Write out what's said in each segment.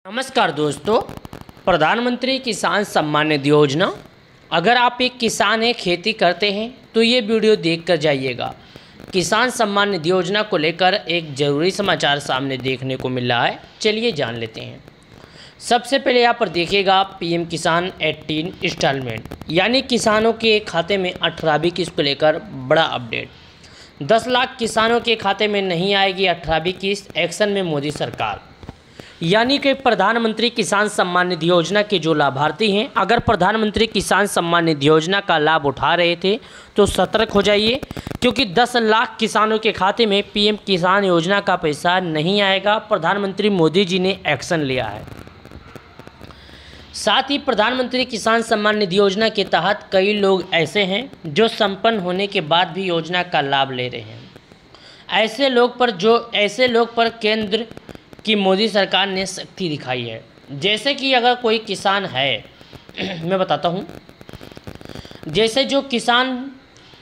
नमस्कार दोस्तों, प्रधानमंत्री किसान सम्मान निधि योजना, अगर आप एक किसान हैं, खेती करते हैं तो ये वीडियो देख कर जाइएगा। किसान सम्मान निधि योजना को लेकर एक ज़रूरी समाचार सामने देखने को मिल रहा है, चलिए जान लेते हैं। सबसे पहले यहाँ पर देखिएगा पीएम किसान 18 इंस्टॉलमेंट, यानी किसानों के खाते में 18वीं किस्त को लेकर बड़ा अपडेट। 10 लाख किसानों के खाते में नहीं आएगी 18वीं किस्त, एक्शन में मोदी सरकार। यानी कि प्रधानमंत्री किसान सम्मान निधि योजना के जो लाभार्थी हैं, अगर प्रधानमंत्री किसान सम्मान निधि योजना का लाभ उठा रहे थे तो सतर्क हो जाइए, क्योंकि 10 लाख किसानों के खाते में पीएम किसान योजना का पैसा नहीं आएगा। प्रधानमंत्री मोदी जी ने एक्शन लिया है। साथ ही प्रधानमंत्री किसान सम्मान निधि योजना के तहत कई लोग ऐसे हैं जो संपन्न होने के बाद भी योजना का लाभ ले रहे हैं। ऐसे लोग पर केंद्र कि मोदी सरकार ने सख्ती दिखाई है। जैसे कि अगर कोई किसान है मैं बताता हूँ, जैसे जो किसान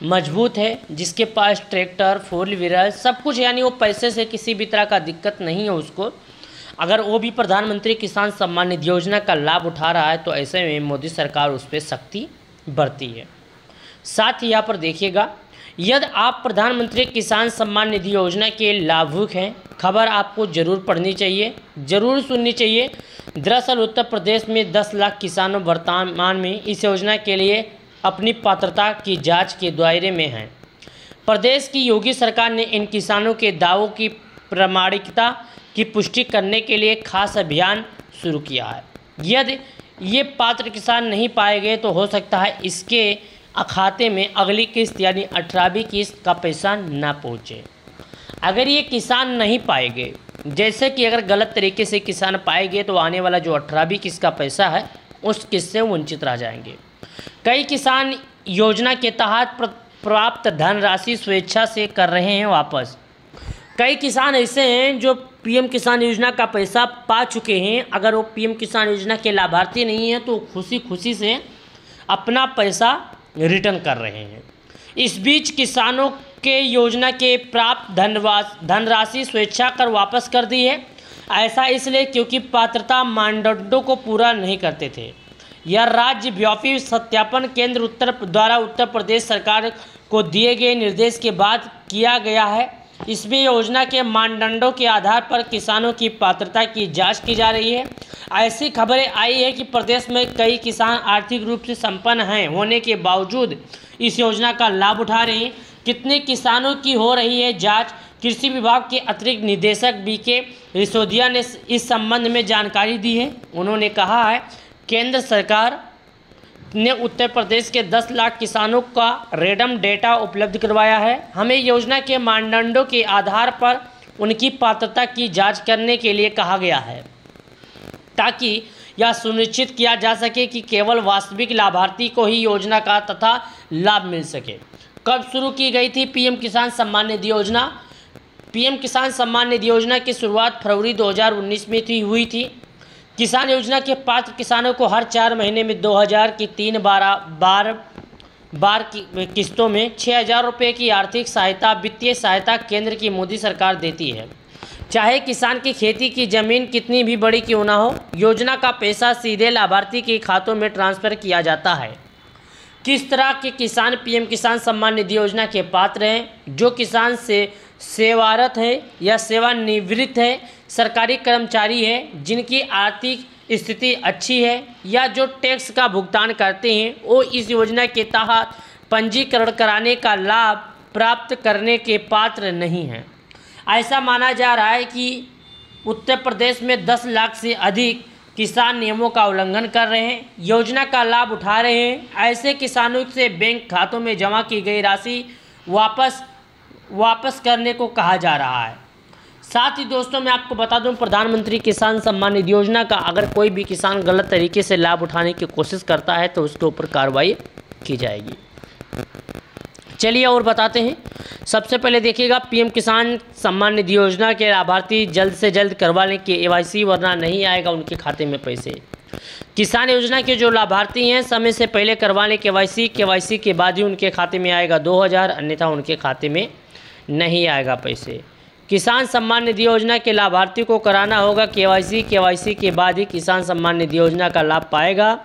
मजबूत है, जिसके पास ट्रैक्टर, 4 व्हीलर सब कुछ, यानी वो पैसे से किसी भी तरह का दिक्कत नहीं है उसको, अगर वो भी प्रधानमंत्री किसान सम्मान निधि योजना का लाभ उठा रहा है तो ऐसे में मोदी सरकार उस पर सख्ती बरती है। साथ ही यहाँ पर देखिएगा, यदि आप प्रधानमंत्री किसान सम्मान निधि योजना के लाभुक हैं, खबर आपको ज़रूर पढ़नी चाहिए, ज़रूर सुननी चाहिए। दरअसल उत्तर प्रदेश में 10 लाख किसानों वर्तमान में इस योजना के लिए अपनी पात्रता की जांच के दायरे में हैं। प्रदेश की योगी सरकार ने इन किसानों के दावों की प्रामाणिकता की पुष्टि करने के लिए खास अभियान शुरू किया है। यदि ये पात्र किसान नहीं पाए गए तो हो सकता है इसके खाते में अगली किस्त यानी 18वीं किस्त का पैसा ना पहुँचे। अगर ये किसान नहीं पाए गए, जैसे कि अगर गलत तरीके से किसान पाए गए, तो आने वाला जो 18वीं किस्त का पैसा है उस किस्त से वंचित रह जाएंगे। कई किसान योजना के तहत प्राप्त धनराशि स्वेच्छा से कर रहे हैं वापस। कई किसान ऐसे हैं जो पीएम किसान योजना का पैसा पा चुके हैं, अगर वो पीएम किसान योजना के लाभार्थी नहीं हैं तो खुशी से अपना पैसा रिटर्न कर रहे हैं। इस बीच किसानों के योजना के प्राप्त धनराशि स्वेच्छा कर वापस कर दी है। ऐसा इसलिए क्योंकि पात्रता मानदंडों को पूरा नहीं करते थे। यह राज्यव्यापी सत्यापन केंद्र द्वारा उत्तर प्रदेश सरकार को दिए गए निर्देश के बाद किया गया है। इसमें योजना के मानदंडों के आधार पर किसानों की पात्रता की जांच की जा रही है। ऐसी खबरें आई है कि प्रदेश में कई किसान आर्थिक रूप से संपन्न हैं होने के बावजूद इस योजना का लाभ उठा रहे हैं। कितने किसानों की हो रही है जांच, कृषि विभाग के अतिरिक्त निदेशक बीके रिसोदिया ने इस संबंध में जानकारी दी है। उन्होंने कहा है, केंद्र सरकार ने उत्तर प्रदेश के 10 लाख किसानों का रैंडम डेटा उपलब्ध करवाया है। हमें योजना के मानदंडों के आधार पर उनकी पात्रता की जांच करने के लिए कहा गया है, ताकि यह सुनिश्चित किया जा सके कि केवल वास्तविक लाभार्थी को ही योजना का तथा लाभ मिल सके। कब शुरू की गई थी पीएम किसान सम्मान निधि योजना? पीएम किसान सम्मान निधि योजना की शुरुआत फरवरी 2019 में हुई थी। किसान योजना के पात्र किसानों को हर 4 महीने में 2000 की 3 बार की किस्तों में 6000 रुपये की आर्थिक सहायता, वित्तीय सहायता केंद्र की मोदी सरकार देती है। चाहे किसान की खेती की ज़मीन कितनी भी बड़ी क्यों ना हो, योजना का पैसा सीधे लाभार्थी के खातों में ट्रांसफ़र किया जाता है। किस तरह के किसान पीएम किसान सम्मान निधि योजना के पात्र हैं? जो किसान से सेवारत है या सेवानिवृत्त है, सरकारी कर्मचारी है, जिनकी आर्थिक स्थिति अच्छी है, या जो टैक्स का भुगतान करते हैं, वो इस योजना के तहत पंजीकरण कराने का लाभ प्राप्त करने के पात्र नहीं हैं। ऐसा माना जा रहा है कि उत्तर प्रदेश में 10 लाख से अधिक किसान नियमों का उल्लंघन कर रहे हैं, योजना का लाभ उठा रहे हैं। ऐसे किसानों से बैंक खातों में जमा की गई राशि वापस करने को कहा जा रहा है। साथ ही दोस्तों, मैं आपको बता दूं, प्रधानमंत्री किसान सम्मान निधि योजना का अगर कोई भी किसान गलत तरीके से लाभ उठाने की कोशिश करता है तो उसके ऊपर कार्रवाई की जाएगी। चलिए और बताते हैं। सबसे पहले देखिएगा, पीएम किसान सम्मान निधि योजना के लाभार्थी जल्द से जल्द करवा लें KYC, वरना नहीं आएगा उनके खाते में पैसे। किसान योजना के जो लाभार्थी हैं, समय से पहले करवा लें KYC के बाद ही उनके खाते में आएगा 2000, अन्यथा उनके खाते में नहीं आएगा पैसे। किसान सम्मान निधि योजना के लाभार्थी को कराना होगा केवाईसी। केवाईसी के बाद ही किसान सम्मान निधि योजना का लाभ पाएगा।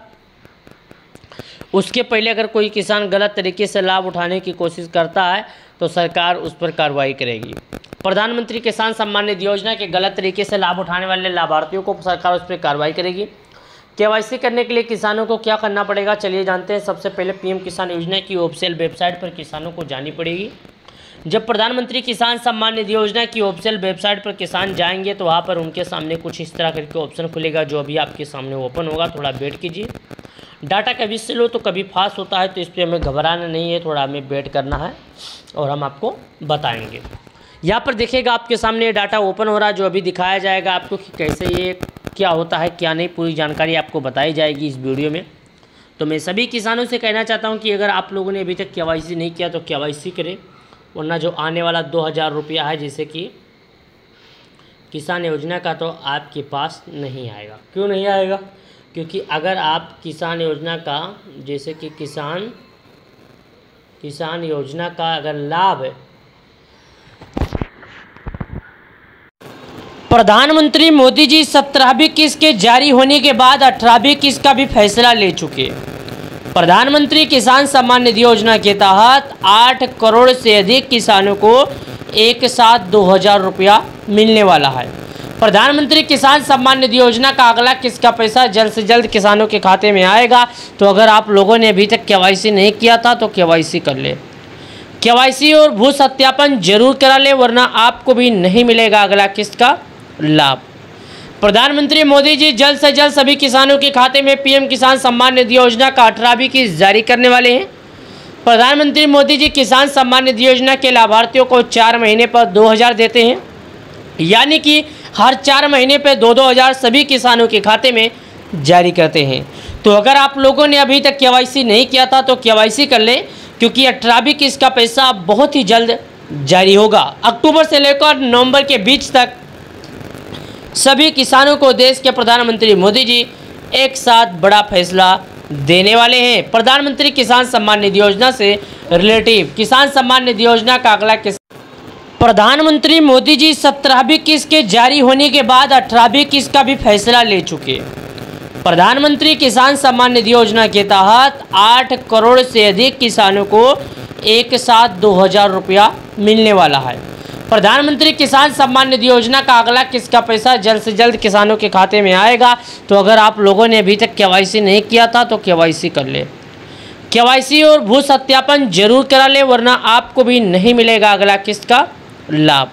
उसके पहले अगर कोई किसान गलत तरीके से लाभ उठाने की कोशिश करता है तो सरकार उस पर कार्रवाई करेगी। प्रधानमंत्री किसान सम्मान निधि योजना के गलत तरीके से लाभ उठाने वाले लाभार्थियों को सरकार उस पर कार्रवाई करेगी। केवाईसी करने के लिए किसानों को क्या करना पड़ेगा, चलिए जानते हैं। सबसे पहले पीएम किसान योजना की ऑफिशियल वेबसाइट पर किसानों को जानी पड़ेगी। जब प्रधानमंत्री किसान सम्मान निधि योजना की ऑफिशियल वेबसाइट पर किसान जाएंगे तो वहाँ पर उनके सामने कुछ इस तरह करके ऑप्शन खुलेगा, जो अभी आपके सामने ओपन होगा। थोड़ा वेट कीजिए। डाटा कभी स्लो तो कभी फास्ट होता है, तो इस पर हमें घबराना नहीं है, थोड़ा हमें वेट करना है और हम आपको बताएंगे। यहाँ पर देखिएगा आपके सामने डाटा ओपन हो रहा है, जो अभी दिखाया जाएगा आपको कि कैसे ये क्या होता है क्या नहीं, पूरी जानकारी आपको बताई जाएगी इस वीडियो में। तो मैं सभी किसानों से कहना चाहता हूँ कि अगर आप लोगों ने अभी तक केवाईसी नहीं किया तो केवाईसी करें, वरना जो आने वाला 2000 रुपया है जैसे कि किसान योजना का, तो आपके पास नहीं आएगा। क्यों नहीं आएगा? क्योंकि अगर आप किसान योजना का जैसे कि किसान योजना का अगर लाभ प्रधानमंत्री मोदी जी 17वीं किस्त के जारी होने के बाद 18वीं किस्त का भी फैसला ले चुके। प्रधानमंत्री किसान सम्मान निधि योजना के तहत 8 करोड़ से अधिक किसानों को एक साथ 2000 रुपया मिलने वाला है। प्रधानमंत्री किसान सम्मान निधि योजना का अगला किस्त का पैसा जल्द से जल्द किसानों के खाते में आएगा। तो अगर आप लोगों ने अभी तक केवाईसी नहीं किया था तो केवाईसी कर ले। केवाईसी और भू सत्यापन जरूर करा ले, वरना आपको भी नहीं मिलेगा अगला किस्त का लाभ। प्रधानमंत्री मोदी जी जल्द से जल्द सभी किसानों के खाते में पीएम किसान सम्मान निधि योजना का 18वीं किस्त जारी करने वाले हैं। प्रधानमंत्री मोदी जी किसान सम्मान निधि योजना के लाभार्थियों को 4 महीने पर 2000 देते हैं, यानी कि हर 4 महीने पर 2-2000 सभी किसानों के खाते में जारी करते हैं। तो अगर आप लोगों ने अभी तक केवाईसी नहीं किया था तो केवाईसी कर लें, क्योंकि 18वीं किस्त का पैसा बहुत ही जल्द जारी होगा। अक्टूबर से लेकर नवंबर के बीच तक सभी किसानों को देश के प्रधानमंत्री मोदी जी एक साथ बड़ा फैसला देने वाले हैं। प्रधानमंत्री किसान सम्मान निधि योजना से रिलेटिव किसान सम्मान निधि योजना का अगला किस्त प्रधानमंत्री मोदी जी 17वीं किस्त के जारी होने के बाद 18वीं किस्त का भी फैसला ले चुके। प्रधानमंत्री किसान सम्मान निधि योजना के तहत 8 करोड़ से अधिक किसानों को एक साथ 2000 रुपया मिलने वाला है। प्रधानमंत्री किसान सम्मान निधि योजना का अगला किस्त का पैसा जल्द से जल्द किसानों के खाते में आएगा। तो अगर आप लोगों ने अभी तक केवाईसी नहीं किया था तो केवाईसी कर ले। केवाईसी और भू सत्यापन जरूर करा ले, वरना आपको भी नहीं मिलेगा अगला किस्त का लाभ।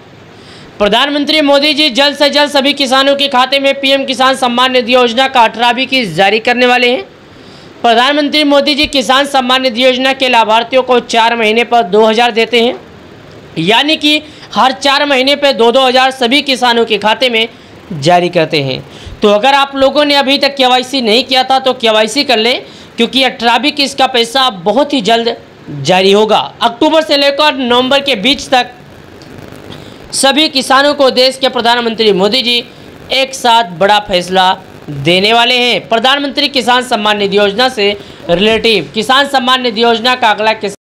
प्रधानमंत्री मोदी जी जल्द से जल्द सभी किसानों के खाते में पीएम किसान सम्मान निधि योजना का 18वीं किस्त जारी करने वाले हैं। प्रधानमंत्री मोदी जी किसान सम्मान निधि योजना के लाभार्थियों को 4 महीने पर 2000 देते हैं, यानी कि हर 4 महीने पे 2-2000 सभी किसानों के खाते में जारी करते हैं। तो अगर आप लोगों ने अभी तक केवाईसी नहीं किया था तो केवाईसी कर लें, क्योंकि 18वीं किस्त का पैसा बहुत ही जल्द जारी होगा। अक्टूबर से लेकर नवंबर के बीच तक सभी किसानों को देश के प्रधानमंत्री मोदी जी एक साथ बड़ा फैसला देने वाले हैं। प्रधानमंत्री किसान सम्मान निधि योजना से रिलेटिव किसान सम्मान निधि योजना का अगला किस्त